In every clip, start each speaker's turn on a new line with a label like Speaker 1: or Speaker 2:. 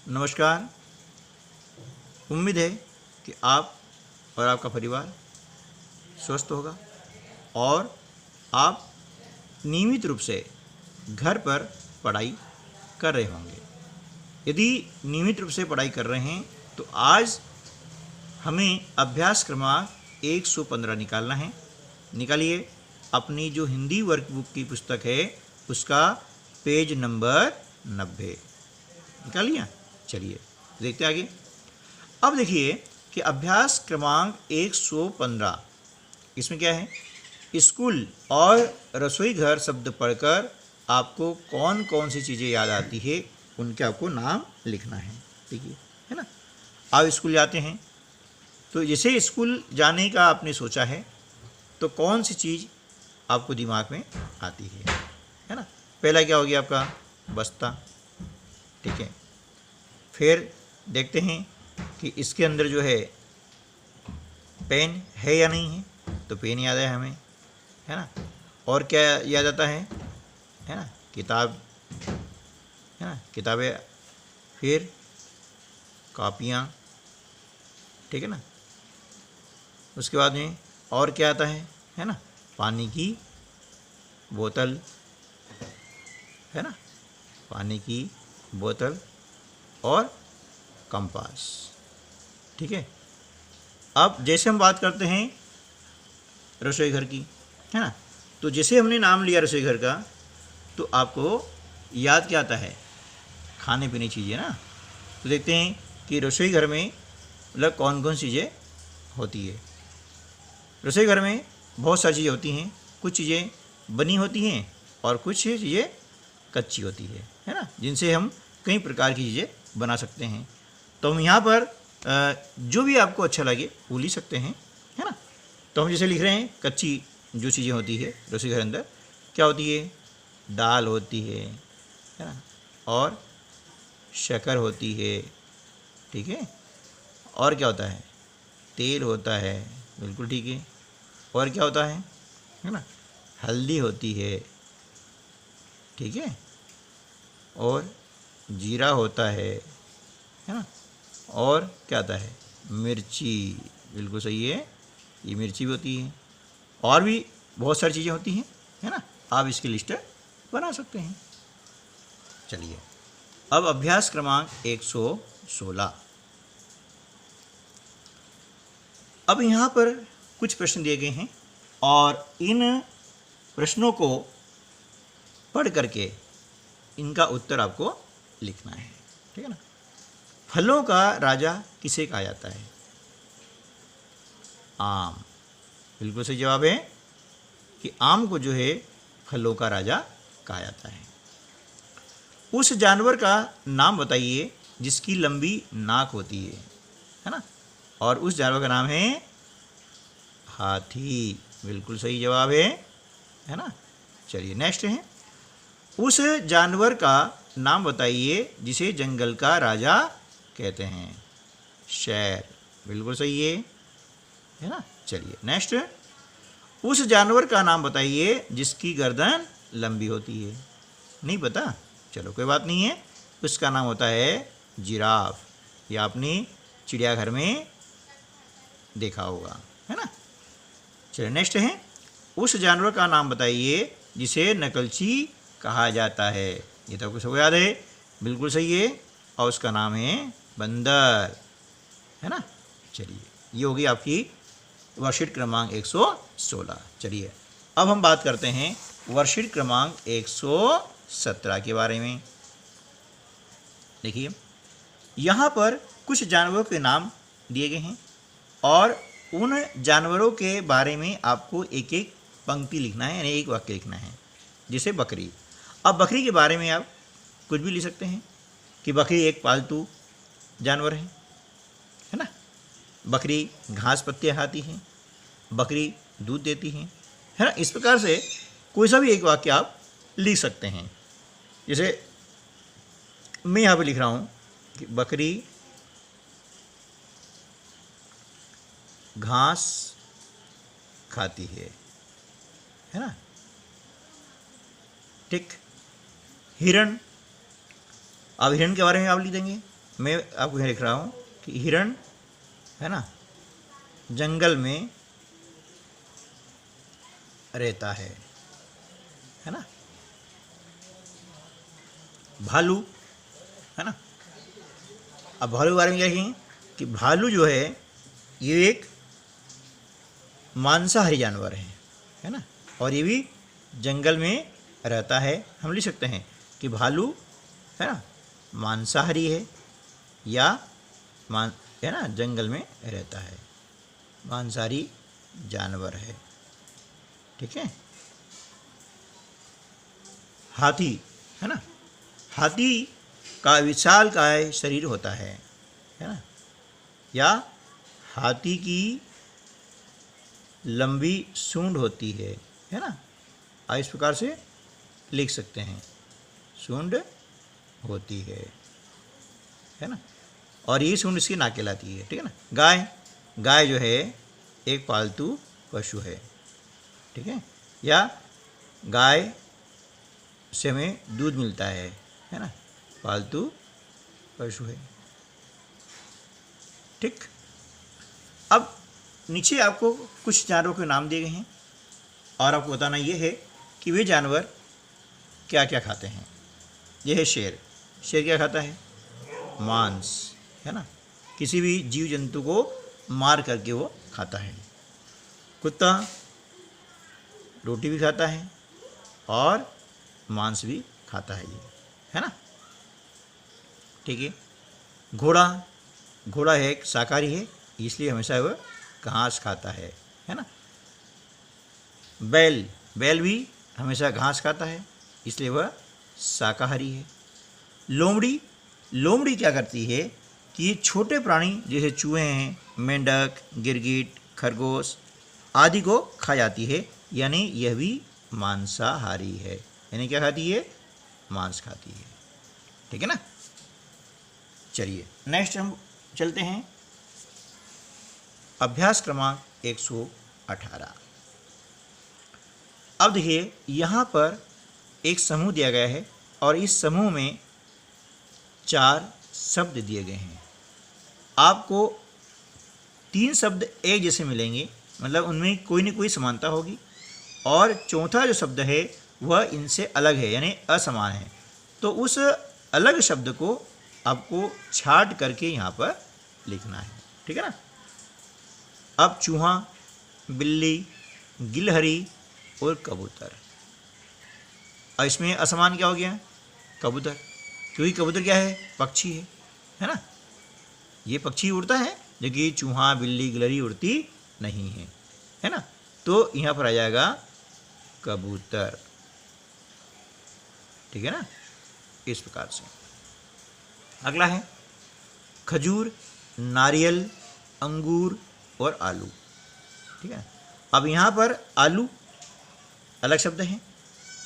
Speaker 1: नमस्कार। उम्मीद है कि आप और आपका परिवार स्वस्थ होगा और आप नियमित रूप से घर पर पढ़ाई कर रहे होंगे। यदि नियमित रूप से पढ़ाई कर रहे हैं तो आज हमें अभ्यास क्रमांक 115 निकालना है। निकालिए अपनी जो हिंदी वर्कबुक की पुस्तक है उसका पेज नंबर 90 निकाल लिया। चलिए देखते आगे। अब देखिए कि अभ्यास क्रमांक 115 इसमें क्या है, स्कूल और रसोई घर शब्द पढ़कर आपको कौन कौन सी चीज़ें याद आती है उनके आपको नाम लिखना है। देखिए है ना, आप स्कूल जाते हैं तो जैसे स्कूल जाने का आपने सोचा है तो कौन सी चीज़ आपको दिमाग में आती है ना। पहला क्या हो गया आपका बस्ता, ठीक है। फिर देखते हैं कि इसके अंदर जो है पेन है या नहीं है, तो पेन याद है हमें, है ना। और क्या याद आता है ना, किताब, है ना, किताबें, फिर कॉपियाँ, ठीक है ना। उसके बाद में और क्या आता है ना, पानी की बोतल, है ना, पानी की बोतल और कंपास, ठीक है। अब जैसे हम बात करते हैं रसोई घर की, है ना, तो जैसे हमने नाम लिया रसोई घर का तो आपको याद क्या आता है, खाने पीने चीज़ें ना। तो देखते हैं कि रसोई घर में मतलब कौन कौन चीज़ें होती है। रसोई घर में बहुत सारी चीज़ें होती हैं, कुछ चीज़ें बनी होती हैं और कुछ चीज़ें कच्ची होती है ना, जिनसे हम कई प्रकार की चीज़ें बना सकते हैं। तो हम यहाँ पर जो भी आपको अच्छा लगे वो लिख सकते हैं, है ना। तो हम जैसे लिख रहे हैं कच्ची जो चीज़ें होती है रसोई घर अंदर क्या होती है, दाल होती है ना, और शक्कर होती है, ठीक है। और क्या होता है, तेल होता है, बिल्कुल ठीक है। और क्या होता है ना, हल्दी होती है, ठीक है। और जीरा होता है ना। और क्या आता है, मिर्ची, बिल्कुल सही है, ये मिर्ची भी होती है। और भी बहुत सारी चीज़ें होती हैं, है ना। आप इसकी लिस्ट बना सकते हैं। चलिए अब अभ्यास क्रमांक 116। अब यहाँ पर कुछ प्रश्न दिए गए हैं और इन प्रश्नों को पढ़ करके इनका उत्तर आपको लिखना है, ठीक है ना। फलों का राजा किसे कहा जाता है, आम, बिल्कुल सही जवाब है कि आम को जो है फलों का राजा कहा जाता है। उस जानवर का नाम बताइए जिसकी लंबी नाक होती है ना। और उस जानवर का नाम है हाथी, बिल्कुल सही जवाब है ना। चलिए नेक्स्ट है, उस जानवर का नाम बताइए जिसे जंगल का राजा कहते हैं, शेर, बिल्कुल सही है ना। चलिए नेक्स्ट, उस जानवर का नाम बताइए जिसकी गर्दन लंबी होती है, नहीं पता, चलो कोई बात नहीं है, उसका नाम होता है जिराफ। ये आपने चिड़ियाघर में देखा होगा, है ना। चलिए नेक्स्ट है, उस जानवर का नाम बताइए जिसे नकलची कहा जाता है, ये तो आपको सबको याद है, बिल्कुल सही है, और उसका नाम है बंदर, है ना। चलिए ये होगी आपकी वर्कशीट क्रमांक 116। चलिए अब हम बात करते हैं वर्कशीट क्रमांक 117 के बारे में। देखिए यहाँ पर कुछ जानवरों के नाम दिए गए हैं और उन जानवरों के बारे में आपको एक एक पंक्ति लिखना है, यानी एक वाक्य लिखना है। जैसे बकरी, अब बकरी के बारे में आप कुछ भी लिख सकते हैं कि बकरी एक पालतू जानवर है ना, बकरी घास पत्तियाँ खाती हैं, बकरी दूध देती हैं, है ना। इस प्रकार से कोई सा भी एक वाक्य आप लिख सकते हैं। जैसे मैं यहाँ पे लिख रहा हूँ कि बकरी घास खाती है ना, ठीक। हिरण, अब हिरण के बारे में आप लिख देंगे मैं आपको यहाँ लिख रहा हूँ कि हिरण है ना जंगल में रहता है ना। भालू है ना। अब भालू के बारे में क्या लिखेंगे कि भालू जो है ये एक मांसाहारी जानवर है ना, और ये भी जंगल में रहता है। हम लिख सकते हैं कि भालू है ना मांसाहारी है या है ना जंगल में रहता है, मांसाहारी जानवर है। ठीक है। हाथी है ना, हाथी का विशालकाय शरीर होता है ना, या हाथी की लंबी सूंड होती है ना। आप इस प्रकार से लिख सकते हैं, सूंड होती है ना, और ये सूंड इसकी नाक कहलाती है। ठीक है ना। गाय, गाय जो है एक पालतू पशु है। ठीक है, या गाय से हमें दूध मिलता है ना, पालतू पशु है। ठीक। अब नीचे आपको कुछ जानवरों के नाम दिए गए हैं और आपको बताना ये है कि वे जानवर क्या क्या खाते हैं। यह है शेर। शेर क्या खाता है? मांस है ना, किसी भी जीव जंतु को मार करके वो खाता है। कुत्ता रोटी भी खाता है और मांस भी खाता है, ये है ना। ठीक है। घोड़ा, घोड़ा है एक शाकाहारी है, इसलिए हमेशा वह घास खाता है ना। बैल, बैल भी हमेशा घास खाता है, इसलिए वह शाकाहारी है। लोमड़ी, लोमड़ी क्या करती है कि ये छोटे प्राणी जैसे चूहे हैं, मेंढक, गिरगिट, खरगोश आदि को खा जाती है, यानी यह भी मांसाहारी है। यानी क्या खाती है? मांस खाती है। ठीक है ना। चलिए नेक्स्ट हम चलते हैं अभ्यास क्रमांक 118। अब देखिए यहाँ पर एक समूह दिया गया है और इस समूह में 4 शब्द दिए गए हैं। आपको 3 शब्द एक जैसे मिलेंगे, मतलब उनमें कोई न कोई समानता होगी, और चौथा जो शब्द है वह इनसे अलग है यानी असमान है। तो उस अलग शब्द को आपको छांट करके यहाँ पर लिखना है। ठीक है ना। अब चूहा, बिल्ली, गिलहरी और कबूतर। और इसमें असमान क्या हो गया? कबूतर, क्योंकि कबूतर क्या है? पक्षी है ना। ये पक्षी उड़ता है, जबकि चूहा, बिल्ली, गिलहरी उड़ती नहीं है ना। तो यहाँ पर आ जाएगा कबूतर। ठीक है ना, इस प्रकार से। अगला है खजूर, नारियल, अंगूर और आलू। ठीक है। अब यहाँ पर आलू अलग शब्द है,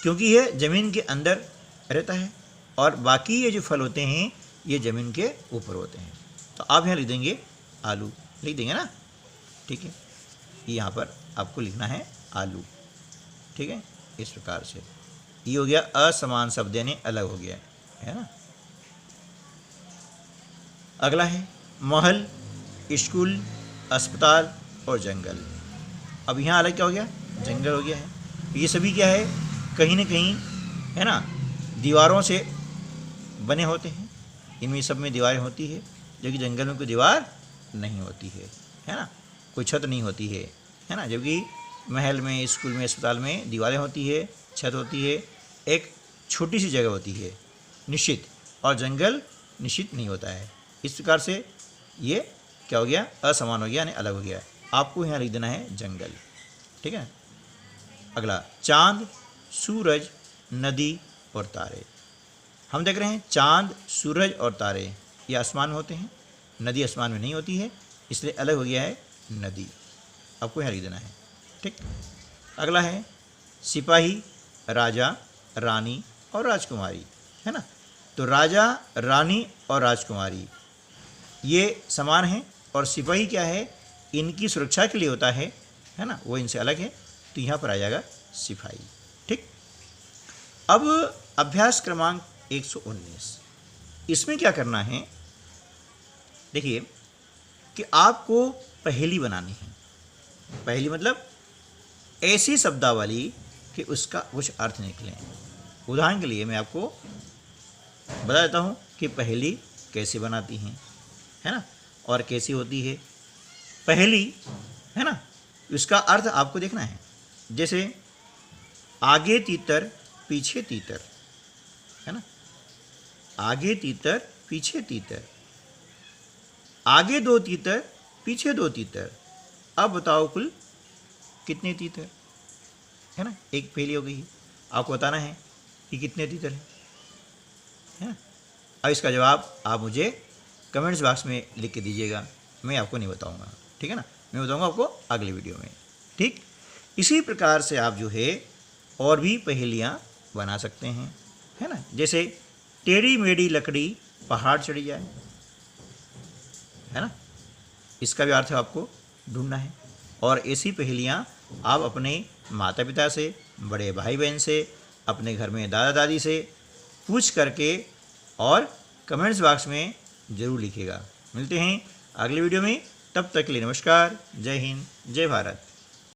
Speaker 1: क्योंकि यह ज़मीन के अंदर रहता है और बाकी ये जो फल होते हैं ये ज़मीन के ऊपर होते हैं। तो आप यहाँ लिख देंगे आलू, लिख देंगे ना। ठीक है, यहाँ पर आपको लिखना है आलू। ठीक है, इस प्रकार से ये हो गया असमान शब्द यानी अलग हो गया है ना। अगला है महल, स्कूल, अस्पताल और जंगल। अब यहाँ अलग क्या हो गया? जंगल हो गया है। ये सभी क्या है? कहीं ना कहीं है ना दीवारों से बने होते हैं। इनमें सब में दीवारें होती है, जबकि जंगल में कोई दीवार नहीं होती है ना, कोई छत नहीं होती है ना। जबकि महल में, स्कूल में, अस्पताल में दीवारें होती है, छत होती है, एक छोटी सी जगह होती है निश्चित, और जंगल निश्चित नहीं होता है। इस प्रकार से ये क्या हो गया? असमान हो गया यानी अलग हो गया। आपको यहाँ लिख देना है जंगल। ठीक है। अगला चांद, सूरज, नदी और तारे। हम देख रहे हैं चांद, सूरज और तारे ये आसमान में होते हैं, नदी आसमान में नहीं होती है, इसलिए अलग हो गया है नदी। आपको यहाँ लिख देना है। ठीक। अगला है सिपाही, राजा, रानी और राजकुमारी, है ना। तो राजा, रानी और राजकुमारी ये समान हैं, और सिपाही क्या है? इनकी सुरक्षा के लिए होता है ना, वो इनसे अलग है। तो यहाँ पर आ जाएगा सिपाही। ठीक। अब अभ्यास क्रमांक 119, इसमें क्या करना है देखिए कि आपको पहेली बनानी है। पहेली मतलब ऐसी शब्दावली कि उसका कुछ अर्थ निकले। उदाहरण के लिए मैं आपको बता देता हूँ कि पहेली कैसे बनाती हैं, है ना, और कैसी होती है पहेली, है ना। इसका अर्थ आपको देखना है। जैसे आगे तीतर पीछे तीतर, है ना, आगे तीतर पीछे तीतर, आगे 2 तीतर पीछे 2 तीतर, अब बताओ कुल कितने तीतर, है ना। एक पहेली हो गई। आपको बताना है कि कितने तीतर हैं, है ना। अब इसका जवाब आप मुझे कमेंट्स बॉक्स में लिख के दीजिएगा, मैं आपको नहीं बताऊंगा, ठीक है ना। मैं बताऊंगा आपको अगले वीडियो में, ठीक। इसी प्रकार से आप जो है और भी पहेलियाँ बना सकते हैं, है ना। जैसे टेढ़ी मेढ़ी लकड़ी पहाड़ चढ़ी जाए, है ना, इसका भी अर्थ आपको ढूंढना है। और ऐसी पहेलियाँ आप अपने माता पिता से, बड़े भाई बहन से, अपने घर में दादा दादी से पूछ करके और कमेंट्स बॉक्स में ज़रूर लिखिएगा। मिलते हैं अगले वीडियो में, तब तक के लिए नमस्कार, जय हिंद, जय भारत।